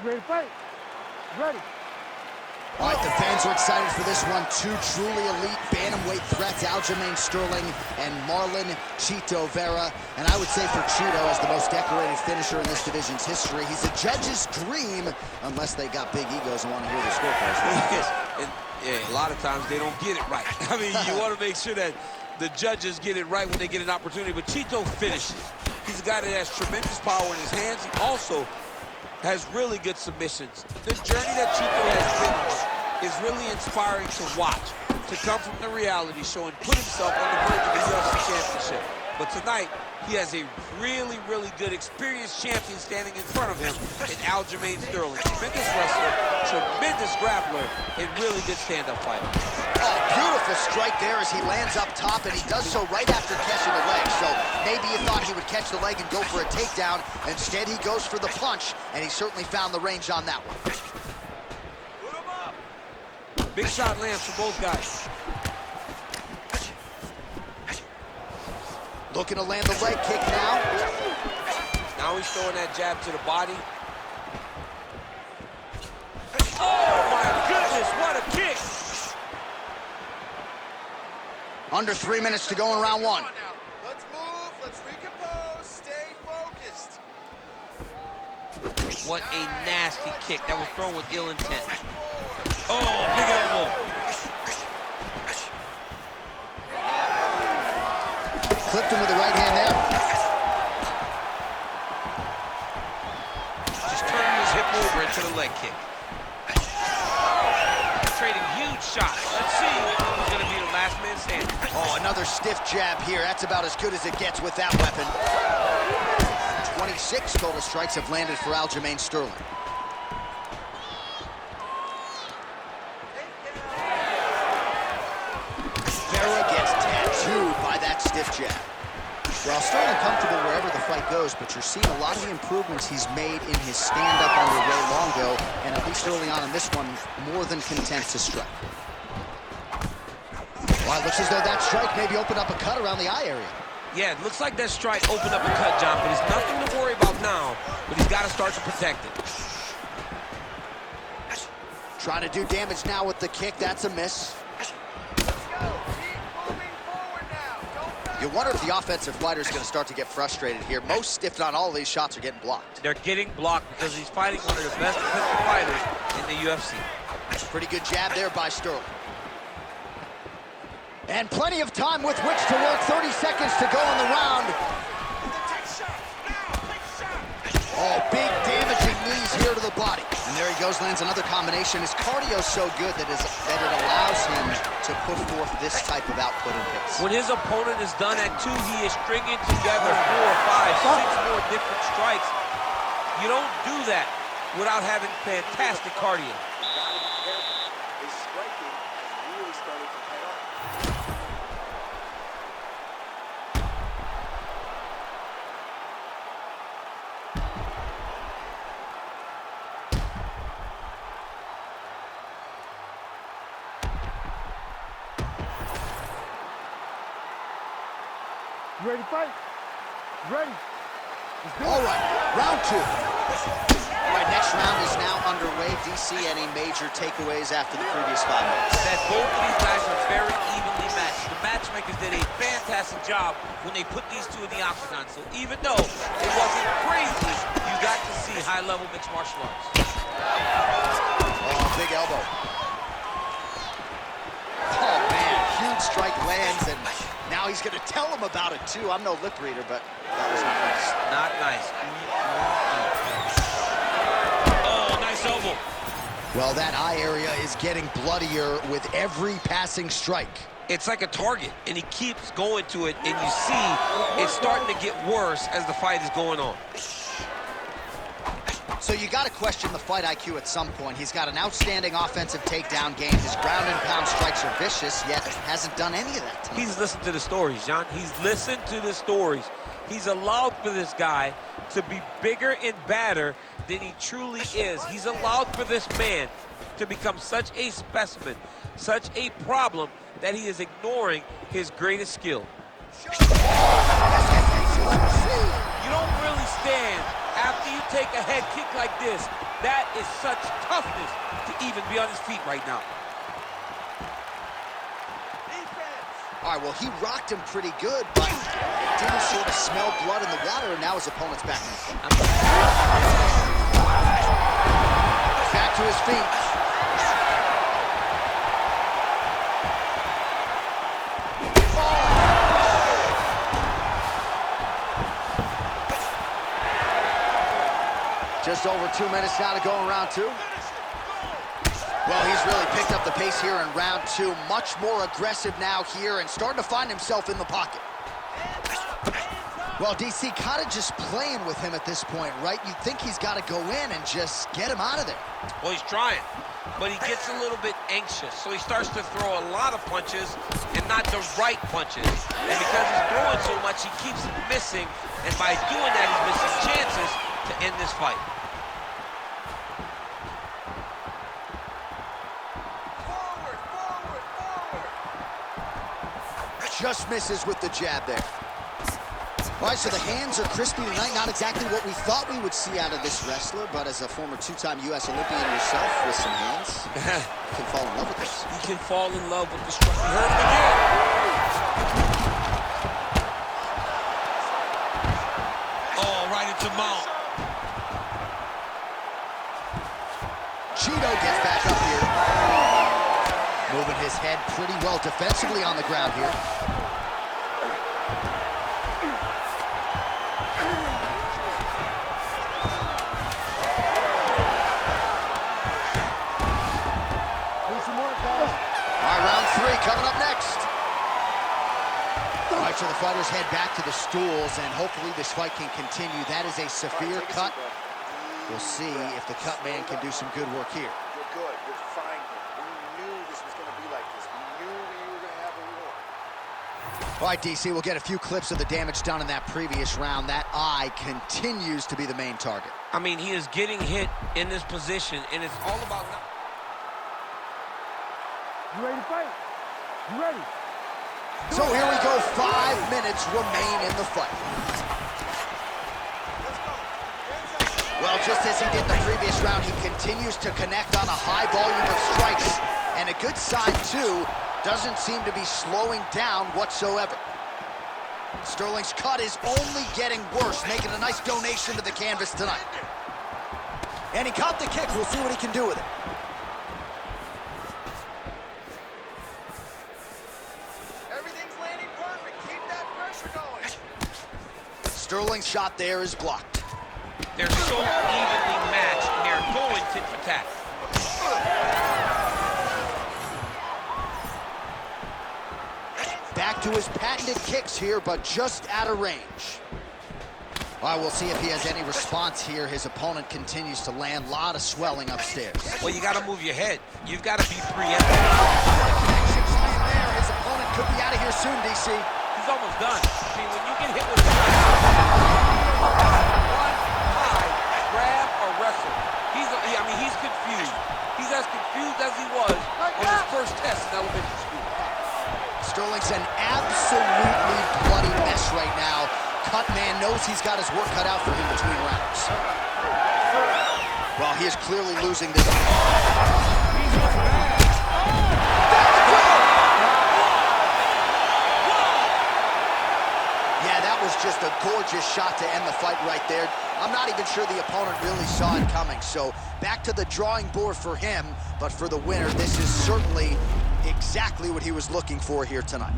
You ready to fight? Ready. All right, the fans are excited for this one. Two truly elite bantamweight threats, Aljamain Sterling and Marlon Chito Vera. And I would say for Chito, as the most decorated finisher in this division's history, he's a judge's dream, unless they got big egos and want to hear the scorecards. Yeah, a lot of times they don't get it right. I mean, you want to make sure that the judges get it right when they get an opportunity, but Chito finishes. He's a guy that has tremendous power in his hands. He also has really good submissions. The journey that Chito has been on is really inspiring to watch, to come from the reality show and put himself on the verge of the UFC championship. But tonight, he has a really, really good, experienced champion standing in front of him in Aljamain Sterling. Tremendous wrestler, tremendous grappler, and really good stand-up fighter. Oh, beautiful strike there as he lands up top, and he does so right after catching the leg. So maybe you thought he would catch the leg and go for a takedown. Instead, he goes for the punch, and he certainly found the range on that one. Big shot lands for both guys. Looking to land the leg kick now. Now he's throwing that jab to the body. Oh my goodness, what a kick! Under 3 minutes to go in round one. Let's move, let's recompose, stay focused. What a nasty kick. That was thrown with ill intent. Oh, big elbow. Clipped him with the right hand there. Just turning his hip over into the leg kick. Trading huge shots. Let's see who's going to be the last man standing. Oh, another stiff jab here. That's about as good as it gets with that weapon. 26 total strikes have landed for Aljamain Sterling. Vera gets tattooed by that stiff jab. Well, Sterling comfortable wherever the fight goes, but you're seeing a lot of the improvements he's made in his stand-up under Ray Longo, and at least early on in this one, more than content to strike. Well, it looks as though that strike maybe opened up a cut around the eye area. Yeah, it looks like that strike opened up a cut, John, but it's nothing to worry about now, but he's got to start to protect it. Trying to do damage now with the kick. That's a miss. You wonder if the offensive fighter is going to start to get frustrated here. Most, if not all of these shots are getting blocked. They're getting blocked because he's fighting one of the best defensive fighters in the UFC. Pretty good jab there by Sterling. And plenty of time with which to work. 30 seconds to go in the round. Oh, big damaging knees here to the body. And there he goes, lands another combination. His cardio's so good that it allows him to put forth this type of output and pace. When his opponent is done at 2, he is stringing together 4, 5, 6 more different strikes. You don't do that without having fantastic cardio. His striking is really starting to pay off. You ready to fight? Ready. All right, round 2. All right, next round is now underway. DC, any major takeaways after the previous 5 minutes? That both of these guys are very evenly matched. The matchmakers did a fantastic job when they put these two in the octagon. So even though it wasn't crazy, you got to see high-level mixed martial arts. Oh, big elbow. Oh, man, huge strike lands, and now he's going to tell him about it, too. I'm no lip reader, but that was not nice. Not nice. Oh, nice elbow. Well, that eye area is getting bloodier with every passing strike. It's like a target, and he keeps going to it, and you see it's starting to get worse as the fight is going on. So you got to question the fight IQ at some point. He's got an outstanding offensive takedown game. His ground and pound strikes are vicious, yet hasn't done any of that tonight. He's listened to the stories, John. He's listened to the stories. He's allowed for this guy to be bigger and badder than he truly is. He's allowed for this man to become such a specimen, such a problem, that he is ignoring his greatest skill. You don't really stand after do you take a head kick like this? That is such toughness to even be on his feet right now. All right, well, he rocked him pretty good, but didn't sort of smell blood in the water, and now his opponent's back. Back to his feet. Just over 2 minutes now to go in round two. Well, he's really picked up the pace here in round two. Much more aggressive now here and starting to find himself in the pocket. Well, DC kind of just playing with him at this point, right? You'd think he's got to go in and just get him out of there. Well, he's trying, but he gets a little bit anxious. So he starts to throw a lot of punches and not the right punches. And because he's throwing so much, he keeps missing. And by doing that, he's missing chances to end this fight. Just misses with the jab there. All right, so the hands are crispy tonight. Not exactly what we thought we would see out of this wrestler, but as a former two-time U.S. Olympian yourself with some hands, you can fall in love with this. You can fall in love with the strike. He hurt him again. Oh, right into mount. Chito gets back up here. Moving his head pretty well defensively on the ground here. Coming up next. All right, so the fighters head back to the stools, and hopefully this fight can continue. That is a severe cut. We'll see if the cut man can do some good work here. You're good. You're fine. We knew this was going to be like this. We knew we were going to have a war. All right, DC, we'll get a few clips of the damage done in that previous round. That eye continues to be the main target. I mean, he is getting hit in this position, and it's all about... You ready to fight? You ready? So here we go. 5 minutes remain in the fight. Well, just as he did in the previous round, he continues to connect on a high volume of strikes. And a good sign, too, doesn't seem to be slowing down whatsoever. Sterling's cut is only getting worse, making a nice donation to the canvas tonight. And he caught the kick. We'll see what he can do with it. Sterling's shot there is blocked. They're so evenly matched, and they're going tit for tat. Back to his patented kicks here, but just out of range. All right, we'll see if he has any response here. His opponent continues to land. A lot of swelling upstairs. Well, you got to move your head. You've got to be preemptive. Connection's laying there. His opponent could be out of here soon, DC. He's almost done. I mean, when you get hit with one high, grab or wrestle, he's confused. He's as confused as he was on his first test in elementary school. Sterling's an absolutely bloody mess right now. Cut man knows he's got his work cut out for him between rounds. Well, he is clearly losing this. Yeah, that was just a gorgeous shot to end the fight right there. I'm not even sure the opponent really saw it coming. So back to the drawing board for him, but for the winner, this is certainly exactly what he was looking for here tonight.